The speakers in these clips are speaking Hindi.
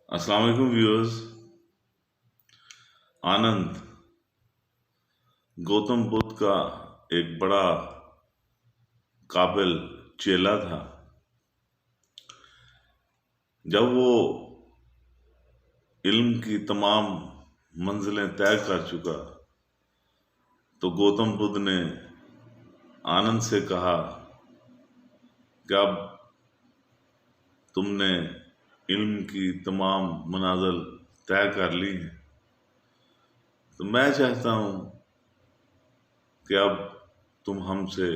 अस्सलाम वालेकुम व्यूअर्स। आनंद गौतम बुद्ध का एक बड़ा काबिल चेला था। जब वो इल्म की तमाम मंजिलें तय कर चुका तो गौतम बुद्ध ने आनंद से कहा कि अब तुमने इल्म की तमाम मनाजिल तय कर ली हैं, तो मैं चाहता हूँ कि अब तुम हमसे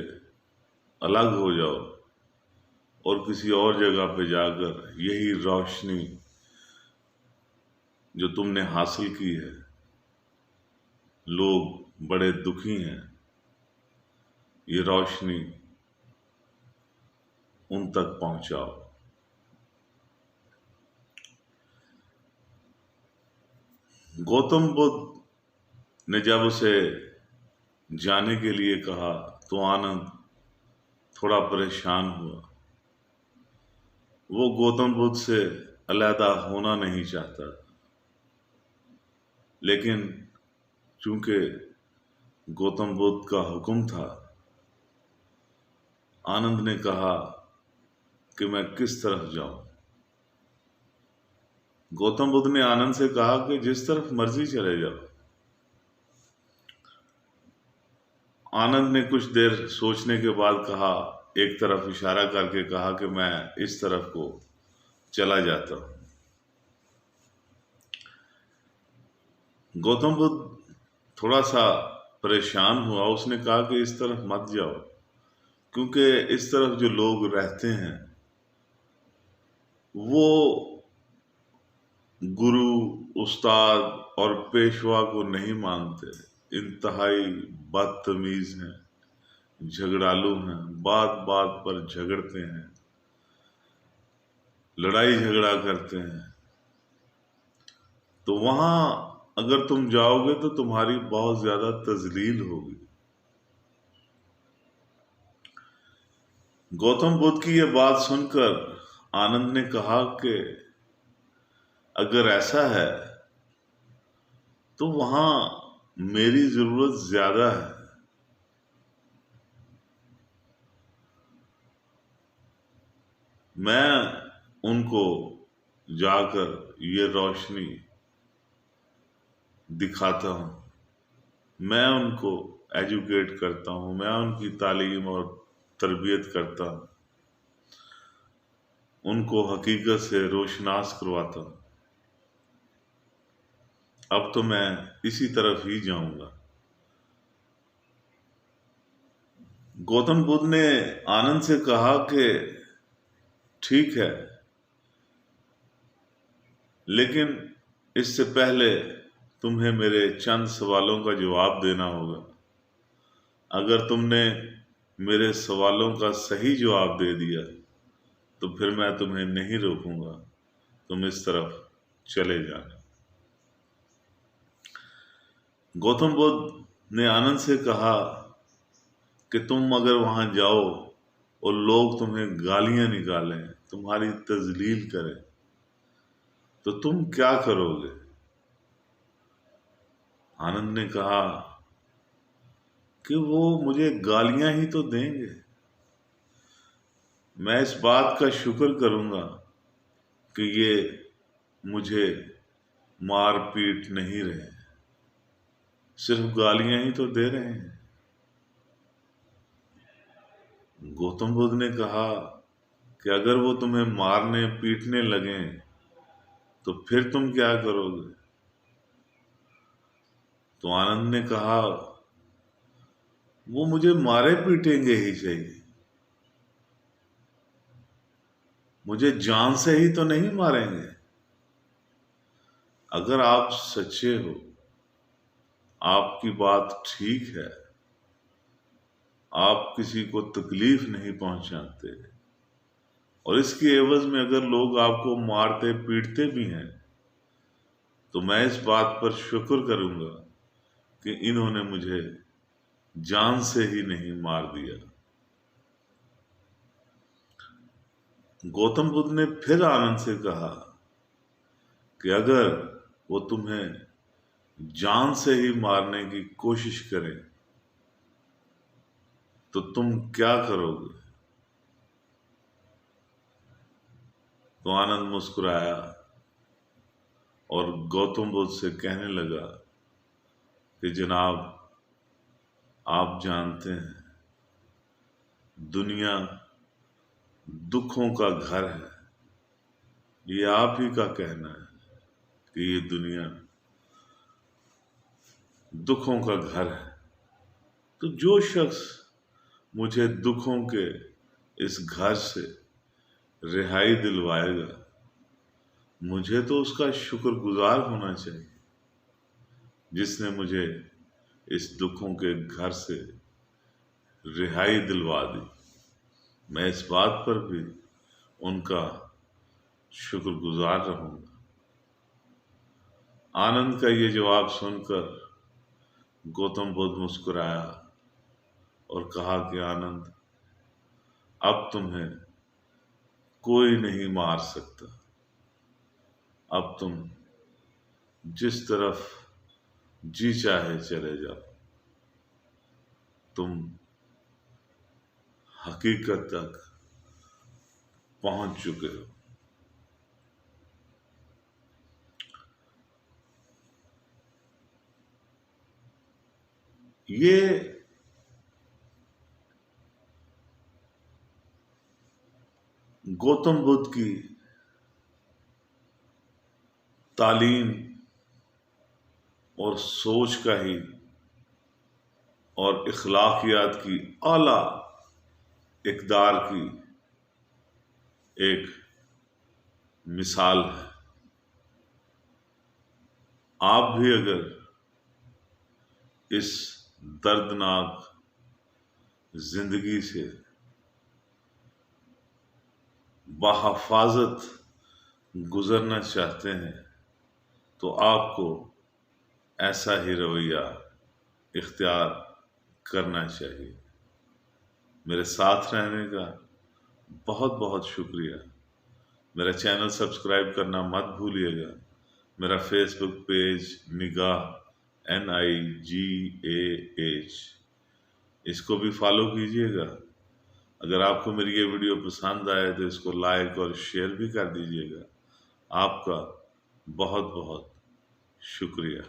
अलग हो जाओ और किसी और जगह पे जाकर यही रोशनी जो तुमने हासिल की है, लोग बड़े दुखी हैं, ये रोशनी उन तक पहुंचाओ। गौतम बुद्ध ने जब उसे जाने के लिए कहा तो आनंद थोड़ा परेशान हुआ। वो गौतम बुद्ध से अलहदा होना नहीं चाहता, लेकिन चूंकि गौतम बुद्ध का हुक्म था, आनंद ने कहा कि मैं किस तरफ जाऊं। गौतम बुद्ध ने आनंद से कहा कि जिस तरफ मर्जी चले जाओ। आनंद ने कुछ देर सोचने के बाद कहा, एक तरफ इशारा करके कहा कि मैं इस तरफ को चला जाता हूं। गौतम बुद्ध थोड़ा सा परेशान हुआ। उसने कहा कि इस तरफ मत जाओ, क्योंकि इस तरफ जो लोग रहते हैं वो गुरु, उस्ताद और पेशवा को नहीं मानते, इंतहाई बदतमीज हैं, झगड़ालू हैं, बात बात पर झगड़ते हैं, लड़ाई झगड़ा करते हैं। तो वहां अगर तुम जाओगे तो तुम्हारी बहुत ज्यादा तजलील होगी। गौतम बुद्ध की यह बात सुनकर आनंद ने कहा कि अगर ऐसा है तो वहां मेरी जरूरत ज्यादा है। मैं उनको जाकर ये रोशनी दिखाता हूं, मैं उनको एजुकेट करता हूं, मैं उनकी तालीम और तरबियत करता हूं, उनको हकीकत से रोशनास करवाता हूं। अब तो मैं इसी तरफ ही जाऊंगा। गौतम बुद्ध ने आनंद से कहा कि ठीक है, लेकिन इससे पहले तुम्हें मेरे चंद सवालों का जवाब देना होगा। अगर तुमने मेरे सवालों का सही जवाब दे दिया तो फिर मैं तुम्हें नहीं रोकूंगा, तुम इस तरफ चले जाना। गौतम बुद्ध ने आनंद से कहा कि तुम अगर वहां जाओ और लोग तुम्हें गालियां निकालें, तुम्हारी तजलील करें, तो तुम क्या करोगे? आनंद ने कहा कि वो मुझे गालियां ही तो देंगे, मैं इस बात का शुक्र करूंगा कि ये मुझे मार पीट नहीं रहे, सिर्फ गालियां ही तो दे रहे हैं। गौतम बुद्ध ने कहा कि अगर वो तुम्हें मारने पीटने लगे तो फिर तुम क्या करोगे? तो आनंद ने कहा, वो मुझे मारे पीटेंगे ही चाहिए, मुझे जान से ही तो नहीं मारेंगे। अगर आप सच्चे हो, आपकी बात ठीक है, आप किसी को तकलीफ नहीं पहुंचाते, और इसके एवज में अगर लोग आपको मारते पीटते भी हैं, तो मैं इस बात पर शुक्र करूंगा कि इन्होंने मुझे जान से ही नहीं मार दिया। गौतम बुद्ध ने फिर आनंद से कहा कि अगर वो तुम्हें जान से ही मारने की कोशिश करें तो तुम क्या करोगे? तो आनंद मुस्कुराया और गौतम बुद्ध से कहने लगा कि जनाब, आप जानते हैं दुनिया दुखों का घर है। ये आप ही का कहना है कि ये दुनिया दुखों का घर है। तो जो शख्स मुझे दुखों के इस घर से रिहाई दिलवाएगा, मुझे तो उसका शुक्रगुजार होना चाहिए, जिसने मुझे इस दुखों के घर से रिहाई दिलवा दी। मैं इस बात पर भी उनका शुक्रगुजार रहूंगा। आनंद का ये जवाब सुनकर गौतम बुद्ध मुस्कुराया और कहा कि आनंद, अब तुम्हें कोई नहीं मार सकता। अब तुम जिस तरफ जी चाहे चले जाओ। तुम हकीकत तक पहुंच चुके हो। ये गौतम बुद्ध की तालीम और सोच का ही और इखलाकियात की आला इक़दार की एक मिसाल है। आप भी अगर इस दर्दनाक जिंदगी से बहफाजत गुजरना चाहते हैं तो आपको ऐसा ही रवैया इख्तियार करना चाहिए। मेरे साथ रहने का बहुत बहुत शुक्रिया। मेरा चैनल सब्सक्राइब करना मत भूलिएगा। मेरा फेसबुक पेज निगाह NIGAH, इसको भी फॉलो कीजिएगा। अगर आपको मेरी ये वीडियो पसंद आए तो इसको लाइक और शेयर भी कर दीजिएगा। आपका बहुत बहुत शुक्रिया।